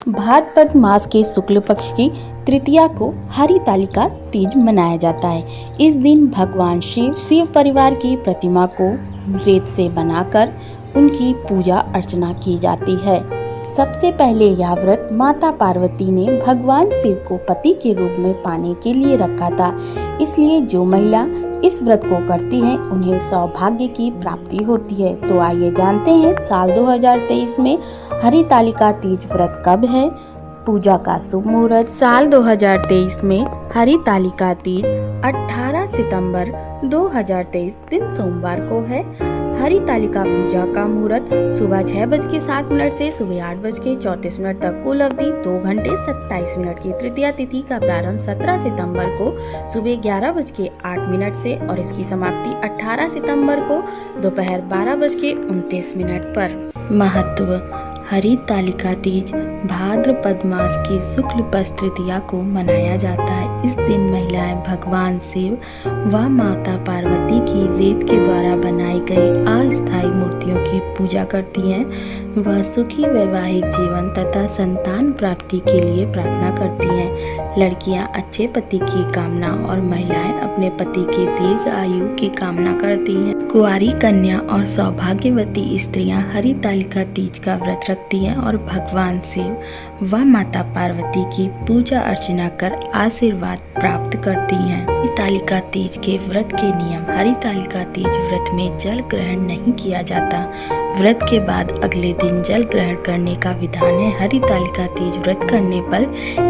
भाद्रपद मास के शुक्ल पक्ष की तृतीया को हरितालिका तीज मनाया जाता है। इस दिन भगवान शिव परिवार की प्रतिमा को रेत से बनाकर उनकी पूजा अर्चना की जाती है। सबसे पहले यह व्रत माता पार्वती ने भगवान शिव को पति के रूप में पाने के लिए रखा था। इसलिए जो महिला इस व्रत को करती है उन्हें सौभाग्य की प्राप्ति होती है। तो आइए जानते हैं साल 2023 में हरितालिका तीज व्रत कब है। पूजा का शुभ मुहूर्त। साल 2023 में हरितालिका तीज 18 सितंबर 2023 दिन सोमवार को है। हरितालिका पूजा का मुहूर्त सुबह 6:07 से सुबह 8:34 तक, कुल अवधि 2 घंटे 27 मिनट की। तृतीया तिथि का प्रारंभ 17 सितंबर को सुबह 11:08 से और इसकी समाप्ति 18 सितंबर को दोपहर 12:29 पर। महत्व। हरितालिका तीज भाद्रपद मास की शुक्ल पक्ष तृतीया को मनाया जाता है। इस दिन महिलाएं भगवान शिव व माता पार्वती की रेत के द्वारा बनाई गई अस्थायी मूर्तियों की पूजा करती हैं। वह सुखी वैवाहिक जीवन तथा संतान प्राप्ति के लिए प्रार्थना करती हैं। लड़कियां अच्छे पति की कामना और महिलाएं अपने पति के दीर्घ आयु की कामना करती हैं। कुंवारी कन्या और सौभाग्यवती स्त्रियां हरितालिका तीज का व्रत रखती हैं और भगवान शिव व माता पार्वती की पूजा अर्चना कर आशीर्वाद प्राप्त करती हैं। हरितालिका तीज के व्रत के नियम। हरितालिका तीज व्रत में जल ग्रहण नहीं किया जाता। व्रत के बाद अगले दिन जल ग्रहण करने का विधान है। हरितालिका तीज व्रत करने पर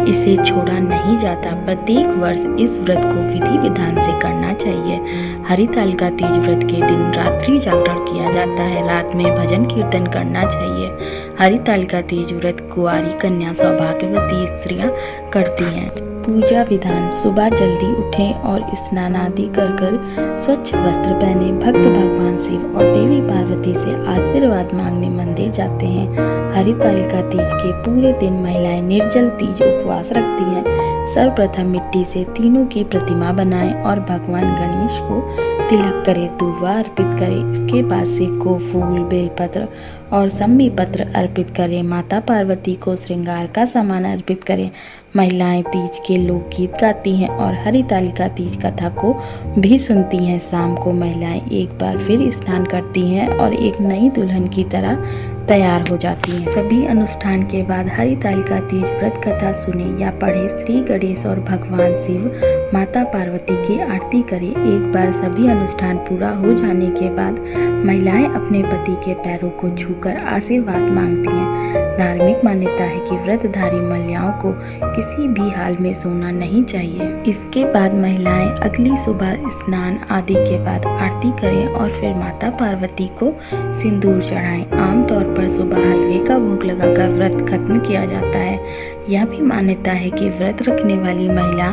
इसे छोड़ा नहीं जाता। प्रत्येक वर्ष इस व्रत को विधि विधान से करना चाहिए। हरितालिका तीज व्रत के दिन रात्रि जागरण किया जाता है। रात में भजन कीर्तन करना चाहिए। हरितालिका तीज व्रत कुंवारी कन्या सौभाग्यवती स्त्रियां करती हैं। पूजा विधान। सुबह जल्दी उठें और स्नान आदि कर स्वच्छ वस्त्र पहने भक्त भगवान शिव और देवी पार्वती से आशीर्वाद मांगने मंदिर जाते हैं। हरितालिका तीज के पूरे दिन महिलाएं निर्जल तीज उपवास रखती हैं। सर्वप्रथम मिट्टी से तीनों की प्रतिमा बनाएं और भगवान गणेश को तिलक करें, दूर्वा अर्पित करें। इसके बाद शिव को फूल, बेलपत्र और सम्मी पत्र अर्पित करें। माता पार्वती को श्रृंगार का सामान अर्पित करें। महिलाएं तीज के लोकगीत गाती हैं और हरितालिका तीज कथा को भी सुनती हैं। शाम को महिलाएं एक बार फिर स्नान करती हैं और एक नई दुल्हन की तरह तैयार हो जाती हैं। सभी अनुष्ठान के बाद हरितालिका तीज व्रत कथा सुने या पढ़े। श्री गणेश और भगवान शिव माता पार्वती की आरती करें। एक बार सभी अनुष्ठान पूरा हो जाने के बाद महिलाएं अपने पति के पैरों को छूकर आशीर्वाद मांगती हैं। धार्मिक मान्यता है कि व्रतधारी महिलाओं को किसी भी हाल में सोना नहीं चाहिए। इसके बाद महिलाएं अगली सुबह स्नान आदि के बाद आरती करें और फिर माता पार्वती को सिंदूर चढ़ाएं। आमतौर पर सुबह हलवे का भोग लगाकर व्रत खत्म किया जाता है। यह भी मान्यता है कि व्रत रखने वाली महिला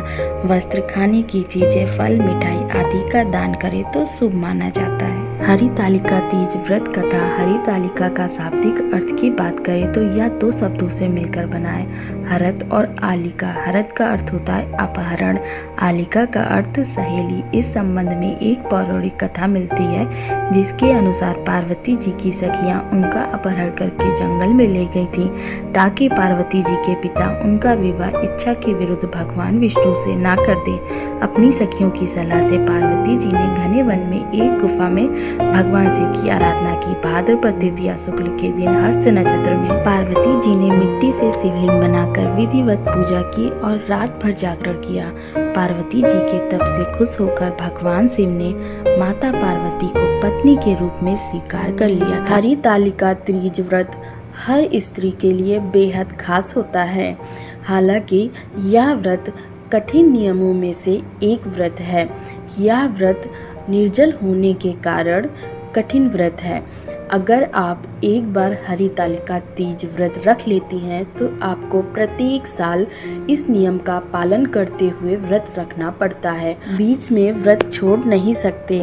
वस्त्र, खाने की चीजें, फल, मिठाई आदि का दान करे तो शुभ माना जाता है। हरितालिका तीज व्रत कथा। हरितालिका का शाब्दिक अर्थ की बात करें तो यह 2 शब्दों से मिलकर बना है, हरत और आलिका। हरत का अर्थ होता है अपहरण, आलिका का अर्थ सहेली। इस संबंध में एक पौराणिक कथा मिलती है जिसके अनुसार पार्वती जी की सखियां उनका अपहरण करके जंगल में ले गई थी ताकि पार्वती जी के पिता उनका विवाह इच्छा के विरुद्ध भगवान विष्णु से ना कर दे। अपनी सखियों की सलाह से पार्वती जी ने घने वन में एक गुफा में भगवान शिव की आराधना की। भाद्रपद द्वितीया शुक्ल के दिन हस्त नक्षत्र में पार्वती जी ने मिट्टी से शिवलिंग बनाकर विधिवत पूजा की और रात भर जागरण किया। पार्वती जी के तप से खुश होकर भगवान शिव ने माता पार्वती को पत्नी के रूप में स्वीकार कर लिया। हरितालिका तीज व्रत हर स्त्री के लिए बेहद खास होता है। हालांकि यह व्रत कठिन नियमों में से एक व्रत है। यह व्रत निर्जल होने के कारण कठिन व्रत है। अगर आप एक बार हरितालिका तीज व्रत रख लेती हैं तो आपको प्रत्येक साल इस नियम का पालन करते हुए व्रत रखना पड़ता है। बीच में व्रत छोड़ नहीं सकते।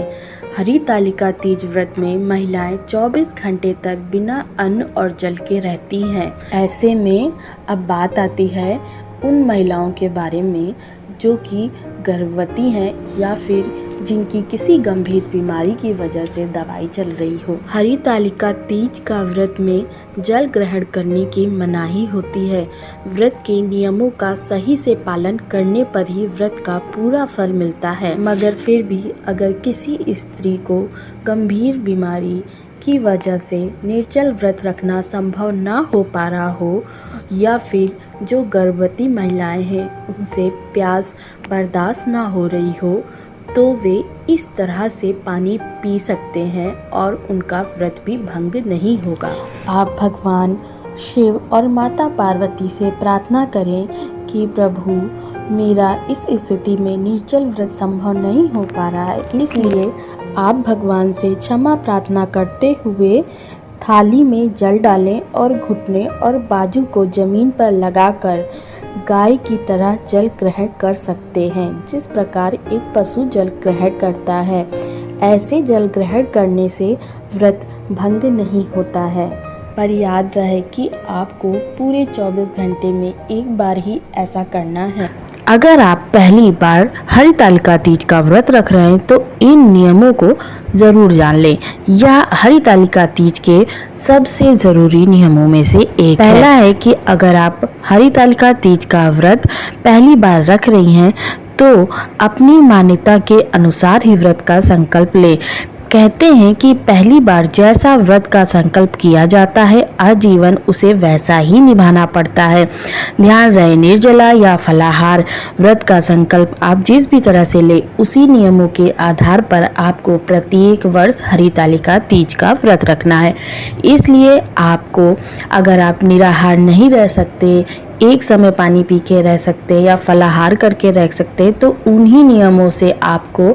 हरितालिका तीज व्रत में महिलाएं 24 घंटे तक बिना अन्न और जल के रहती हैं। ऐसे में अब बात आती है उन महिलाओं के बारे में जो कि गर्भवती हैं या फिर जिनकी किसी गंभीर बीमारी की वजह से दवाई चल रही हो। हरितालिका तीज का व्रत में जल ग्रहण करने की मनाही होती है। व्रत के नियमों का सही से पालन करने पर ही व्रत का पूरा फल मिलता है, मगर फिर भी अगर किसी स्त्री को गंभीर बीमारी की वजह से निर्जल व्रत रखना संभव ना हो पा रहा हो, या फिर जो गर्भवती महिलाएं हैं उनसे प्यास बर्दाश्त ना हो रही हो, तो वे इस तरह से पानी पी सकते हैं और उनका व्रत भी भंग नहीं होगा। आप भगवान शिव और माता पार्वती से प्रार्थना करें कि प्रभु, मेरा इस स्थिति में निर्जल व्रत संभव नहीं हो पा रहा है, इसलिए आप भगवान से क्षमा प्रार्थना करते हुए थाली में जल डालें और घुटने और बाजू को जमीन पर लगाकर गाय की तरह जल ग्रहण कर सकते हैं, जिस प्रकार एक पशु जल ग्रहण करता है। ऐसे जल ग्रहण करने से व्रत भंग नहीं होता है, पर याद रहे कि आपको पूरे 24 घंटे में एक बार ही ऐसा करना है। अगर आप पहली बार हरितालिका तीज का व्रत रख रहे हैं तो इन नियमों को ज़रूर जान लें। यह हरितालिका तीज के सबसे ज़रूरी नियमों में से एक पहला है कि अगर आप हरितालिका तीज का व्रत पहली बार रख रही हैं तो अपनी मान्यता के अनुसार ही व्रत का संकल्प लें। कहते हैं कि पहली बार जैसा व्रत का संकल्प किया जाता है, आजीवन उसे वैसा ही निभाना पड़ता है। ध्यान रहे, निर्जला या फलाहार व्रत का संकल्प आप जिस भी तरह से ले, उसी नियमों के आधार पर आपको प्रत्येक वर्ष हरितालिका तीज का व्रत रखना है। इसलिए आपको, अगर आप निराहार नहीं रह सकते, एक समय पानी पी के रह सकते या फलाहार करके रह सकते, तो उन्हीं नियमों से आपको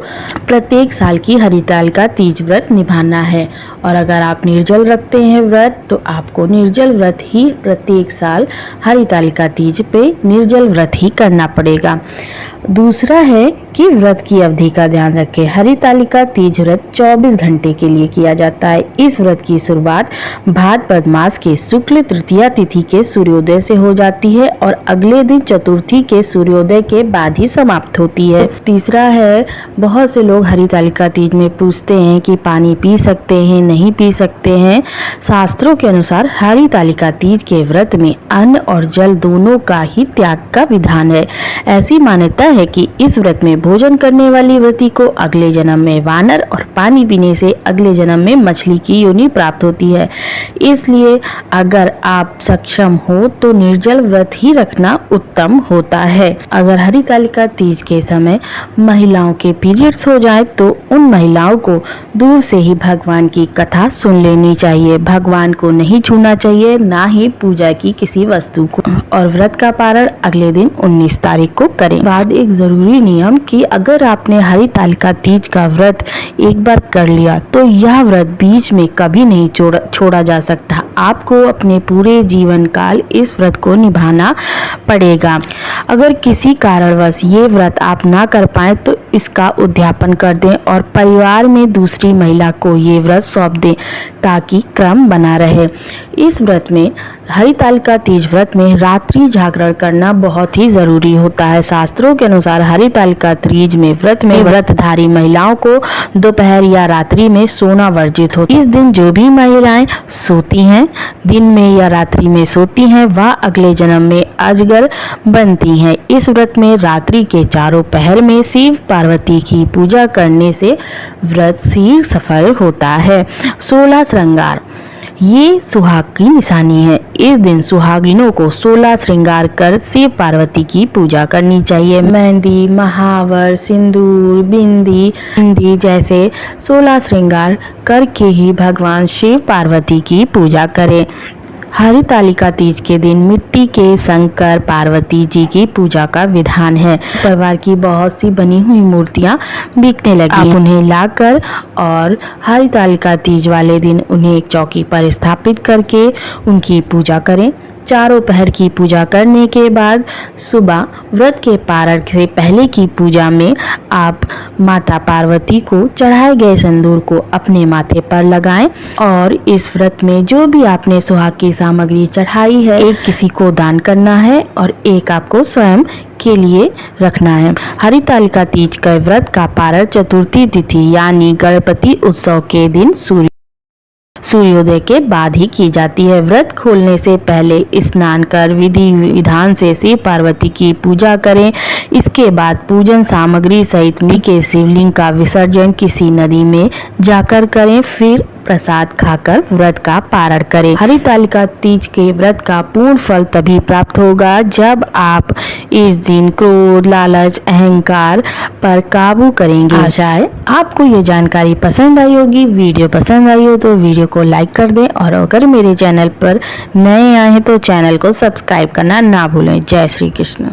प्रत्येक साल की हरितालिका तीज व्रत निभाना है। और अगर आप निर्जल रखते हैं व्रत, तो आपको निर्जल व्रत ही प्रत्येक साल हरितालिका तीज पे निर्जल व्रत ही करना पड़ेगा। दूसरा है कि व्रत की अवधि का ध्यान रखें। हरितालिका तीज व्रत 24 घंटे के लिए किया जाता है। इस व्रत की शुरुआत भाद्रपद मास के शुक्ल तृतीया तिथि के सूर्योदय से हो जाती है और अगले दिन चतुर्थी के सूर्योदय के बाद ही समाप्त होती है। तीसरा है, बहुत से लोग हरितालिका तीज में पूछते हैं कि पानी पी सकते हैं, नहीं पी सकते हैं। शास्त्रों के अनुसार हरितालिका तीज के व्रत में अन्न और जल दोनों का ही त्याग का विधान है। ऐसी मान्यता है कि इस व्रत में भोजन करने वाली व्रती को अगले जन्म में वानर और पानी पीने से अगले जन्म में मछली की योनि प्राप्त होती है। इसलिए अगर आप सक्षम हो तो निर्जल व्रत ही रखना उत्तम होता है। अगर हरितालिका तीज के समय महिलाओं के पीरियड्स हो जाए तो उन महिलाओं को दूर से ही भगवान की कथा सुन लेनी चाहिए। भगवान को नहीं छूना चाहिए, ना ही पूजा की किसी वस्तु को, और व्रत का पारण अगले दिन 19 तारीख को करें। बाद एक जरूरी नियम कि अगर आपने हरितालिका तीज का व्रत एक बार कर लिया तो यह व्रत बीच में कभी नहीं छोड़ा जा सकता। आपको अपने पूरे जीवन काल इस व्रत को निभाना पड़ेगा। अगर किसी कारणवश ये व्रत आप ना कर पाए तो इसका उद्यापन कर दें और परिवार में दूसरी महिला को ये व्रत सौंप दें ताकि क्रम बना रहे। इस व्रत में, हरितालिका तीज व्रत में रात्रि जागरण करना बहुत ही जरूरी होता है। शास्त्रों के अनुसार हरितालिका तीज में व्रतधारी महिलाओं को दोपहर या रात्रि में सोना वर्जित होता है। इस दिन जो भी महिलाएं सोती हैं, दिन में या रात्रि में सोती हैं, वह अगले जन्म में अजगर बनती हैं। इस व्रत में रात्रि के चारों पहर में शिव पार्वती की पूजा करने से व्रत शीघ्र सफल होता है। 16 श्रृंगार, ये सुहाग की निशानी है। इस दिन सुहागिनों को 16 श्रृंगार कर शिव पार्वती की पूजा करनी चाहिए। मेहंदी, महावर, सिंदूर, बिंदी जैसे 16 श्रृंगार करके ही भगवान शिव पार्वती की पूजा करें। हरितालिका तीज के दिन मिट्टी के शंकर पार्वती जी की पूजा का विधान है। परिवार की बहुत सी बनी हुई मूर्तियां बिकने लगी। आप उन्हें लाकर और हरितालिका तीज वाले दिन उन्हें एक चौकी पर स्थापित करके उनकी पूजा करें। चारों पहर की पूजा करने के बाद सुबह व्रत के पारण से पहले की पूजा में आप माता पार्वती को चढ़ाए गए सिंदूर को अपने माथे पर लगाएं और इस व्रत में जो भी आपने सुहाग की सामग्री चढ़ाई है, एक किसी को दान करना है और एक आपको स्वयं के लिए रखना है। हरितालिका तीज का व्रत का पारण चतुर्थी तिथि यानी गणपति उत्सव के दिन सूर्योदय के बाद ही की जाती है। व्रत खोलने से पहले स्नान कर विधि विधान से शिव पार्वती की पूजा करें। इसके बाद पूजन सामग्री सहित मिट्टी के शिवलिंग का विसर्जन किसी नदी में जाकर करें, फिर प्रसाद खाकर व्रत का पारण करें। हरितालिका तीज के व्रत का पूर्ण फल तभी प्राप्त होगा जब आप इस दिन क्रोध, लालच, अहंकार पर काबू करेंगे। आशा है आपको ये जानकारी पसंद आई होगी। वीडियो पसंद आई हो तो वीडियो को लाइक कर दें और अगर मेरे चैनल पर नए आए हैं तो चैनल को सब्सक्राइब करना ना भूलें। जय श्री कृष्ण।